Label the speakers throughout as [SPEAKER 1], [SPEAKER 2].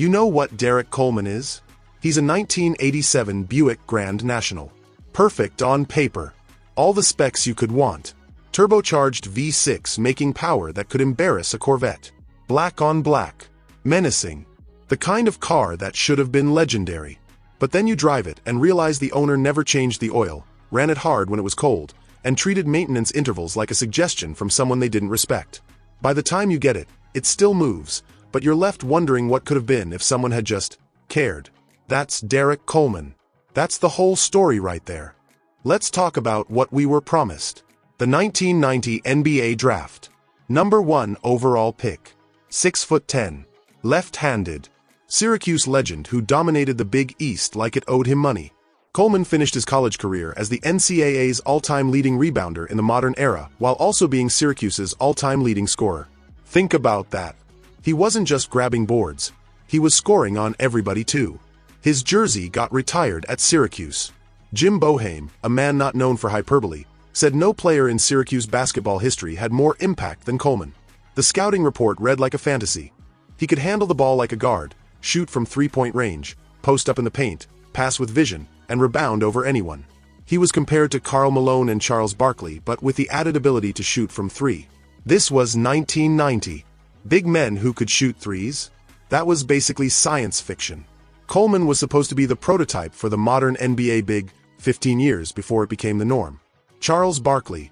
[SPEAKER 1] You know what Derrick Coleman is? He's a 1987 Buick Grand National. Perfect on paper. All the specs you could want. Turbocharged V6 making power that could embarrass a Corvette. Black on black. Menacing. The kind of car that should have been legendary. But then you drive it and realize the owner never changed the oil, ran it hard when it was cold, and treated maintenance intervals like a suggestion from someone they didn't respect. By the time you get it, it still moves, but you're left wondering what could have been if someone had just cared. That's Derrick Coleman. That's the whole story right there. Let's talk about what we were promised. The 1990 NBA Draft. Number 1 overall pick. 6'10". Left-handed. Syracuse legend who dominated the Big East like it owed him money. Coleman finished his college career as the NCAA's all-time leading rebounder in the modern era, while also being Syracuse's all-time leading scorer. Think about that. He wasn't just grabbing boards. He was scoring on everybody too. His jersey got retired at Syracuse. Jim Boeheim, a man not known for hyperbole, said no player in Syracuse basketball history had more impact than Coleman. The scouting report read like a fantasy. He could handle the ball like a guard, shoot from three-point range, post up in the paint, pass with vision, and rebound over anyone. He was compared to Karl Malone and Charles Barkley, but with the added ability to shoot from three. This was 1990. Big men who could shoot threes? That was basically science fiction. Coleman was supposed to be the prototype for the modern NBA big 15 years before it became the norm. Charles Barkley,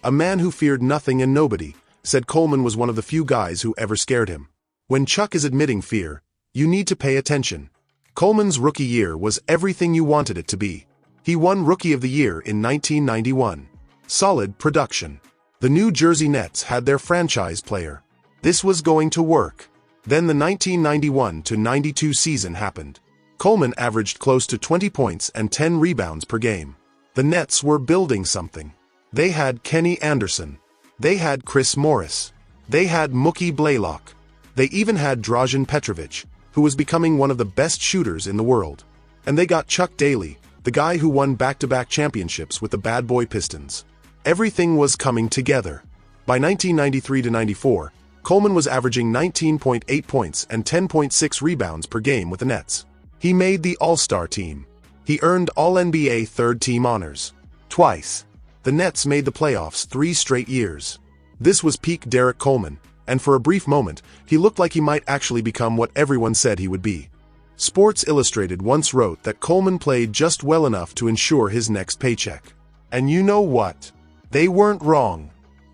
[SPEAKER 1] a man who feared nothing and nobody, said Coleman was one of the few guys who ever scared him. When Chuck is admitting fear, you need to pay attention. Coleman's rookie year was everything you wanted it to be. He won Rookie of the Year in 1991. Solid production. The New Jersey Nets had their franchise player. This was going to work. Then the 1991-92 season happened. Coleman averaged close to 20 points and 10 rebounds per game. The Nets were building something. They had Kenny Anderson. They had Chris Morris. They had Mookie Blaylock. They even had Dražen Petrović, who was becoming one of the best shooters in the world. And they got Chuck Daly, the guy who won back-to-back championships with the Bad Boy Pistons. Everything was coming together. By 1993-94, Coleman was averaging 19.8 points and 10.6 rebounds per game with the Nets. He made the All-Star team. He earned All-NBA third-team honors. Twice. The Nets made the playoffs 3 straight years. This was peak Derrick Coleman, and for a brief moment, he looked like he might actually become what everyone said he would be. Sports Illustrated once wrote that Coleman played just well enough to ensure his next paycheck. And you know what? They weren't wrong.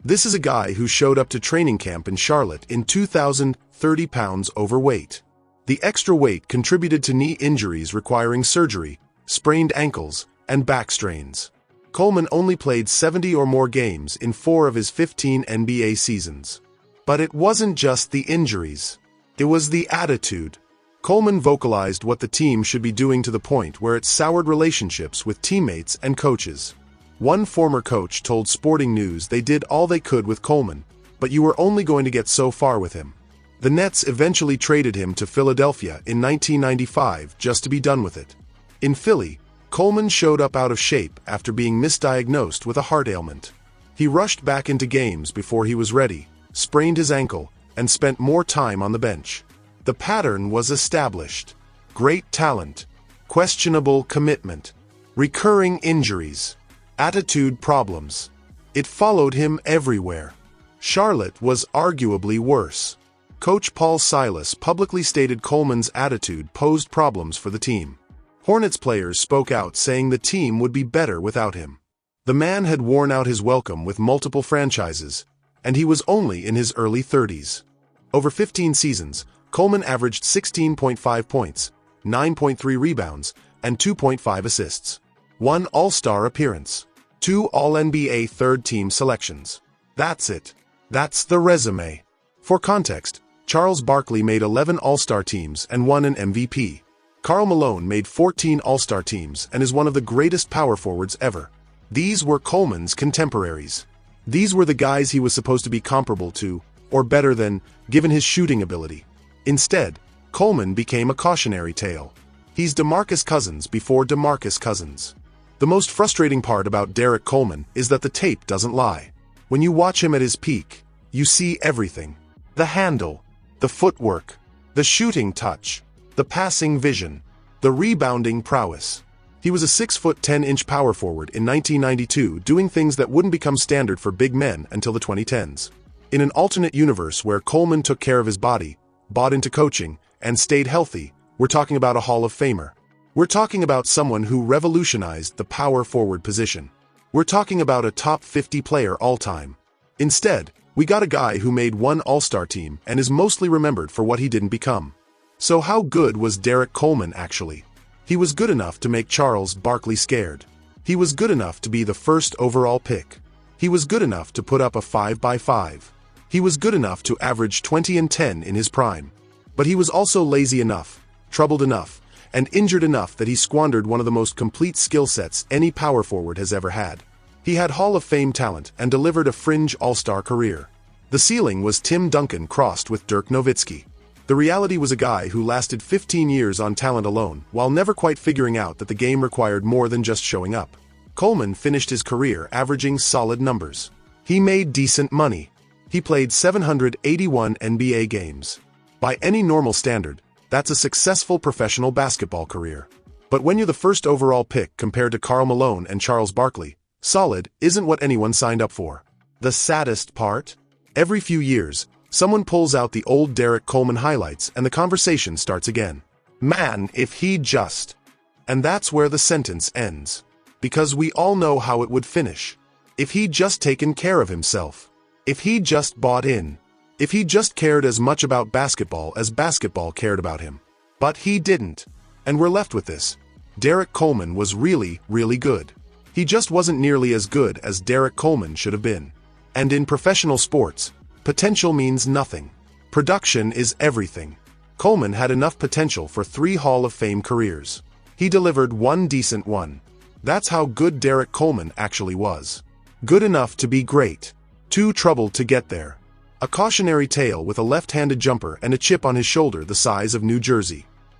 [SPEAKER 1] This is a guy who showed up to training camp in Charlotte in 30 pounds overweight. The extra weight contributed to knee injuries requiring surgery, sprained ankles, and back strains. Coleman only played 70 or more games in 4 of his 15 NBA seasons. But it wasn't just the injuries. It was the attitude. Coleman vocalized what the team should be doing to the point where it soured relationships with teammates and coaches. One former coach told Sporting News they did all they could with Coleman, but you were only going to get so far with him. The Nets eventually traded him to Philadelphia in 1995 just to be done with it. In Philly, Coleman showed up out of shape after being misdiagnosed with a heart ailment. He rushed back into games before he was ready, sprained his ankle, and spent more time on the bench. The pattern was established. Great talent, questionable commitment, recurring injuries, attitude problems. It followed him everywhere. Charlotte was arguably worse. Coach Paul Silas publicly stated Coleman's attitude posed problems for the team. Hornets players spoke out saying the team would be better without him. The man had worn out his welcome with multiple franchises, and he was only in his early 30s. Over 15 seasons, Coleman averaged 16.5 points, 9.3 rebounds, and 2.5 assists. 1 All-Star appearance. 2 All-NBA third-team selections. That's it. That's the resume. For context, Charles Barkley made 11 All-Star teams and won an MVP. Karl Malone made 14 All-Star teams and is one of the greatest power forwards ever. These were Coleman's contemporaries. These were the guys he was supposed to be comparable to, or better than, given his shooting ability. Instead, Coleman became a cautionary tale. He's DeMarcus Cousins before DeMarcus Cousins. The most frustrating part about Derrick Coleman is that the tape doesn't lie. When you watch him at his peak, you see everything. The handle, the footwork, The shooting touch. The passing vision. The rebounding prowess. He was a 6'10" power forward in 1992, doing things that wouldn't become standard for big men until the 2010s. In an alternate universe where Coleman took care of his body, bought into coaching, and stayed healthy, we're talking about a Hall of Famer. We're talking about someone who revolutionized the power forward position. We're talking about a top 50 player all time. Instead, we got a guy who made one All-Star team and is mostly remembered for what he didn't become. So how good was Derrick Coleman actually? He was good enough to make Charles Barkley scared. He was good enough to be the first overall pick. He was good enough to put up a 5x5. He was good enough to average 20 and 10 in his prime. But he was also lazy enough, troubled enough, and injured enough that he squandered one of the most complete skill sets any power forward has ever had. He had Hall of Fame talent and delivered a fringe all-star career. The ceiling was Tim Duncan crossed with Dirk Nowitzki. The reality was a guy who lasted 15 years on talent alone, while never quite figuring out that the game required more than just showing up. Coleman finished his career averaging solid numbers. He made decent money. He played 781 NBA games. By any normal standard, that's a successful professional basketball career. But when you're the first overall pick compared to Karl Malone and Charles Barkley, solid isn't what anyone signed up for. The saddest part? Every few years, someone pulls out the old Derrick Coleman highlights and the conversation starts again. Man, if he just... And that's where the sentence ends. Because we all know how it would finish. If he'd just taken care of himself. If he just bought in. If he just cared as much about basketball as basketball cared about him. But he didn't. And we're left with this. Derrick Coleman was really, really good. He just wasn't nearly as good as Derrick Coleman should have been. And in professional sports, potential means nothing. Production is everything. Coleman had enough potential for 3 Hall of Fame careers. He delivered one decent one. That's how good Derrick Coleman actually was. Good enough to be great. Too troubled to get there. A cautionary tale with a left-handed jumper and a chip on his shoulder the size of New Jersey.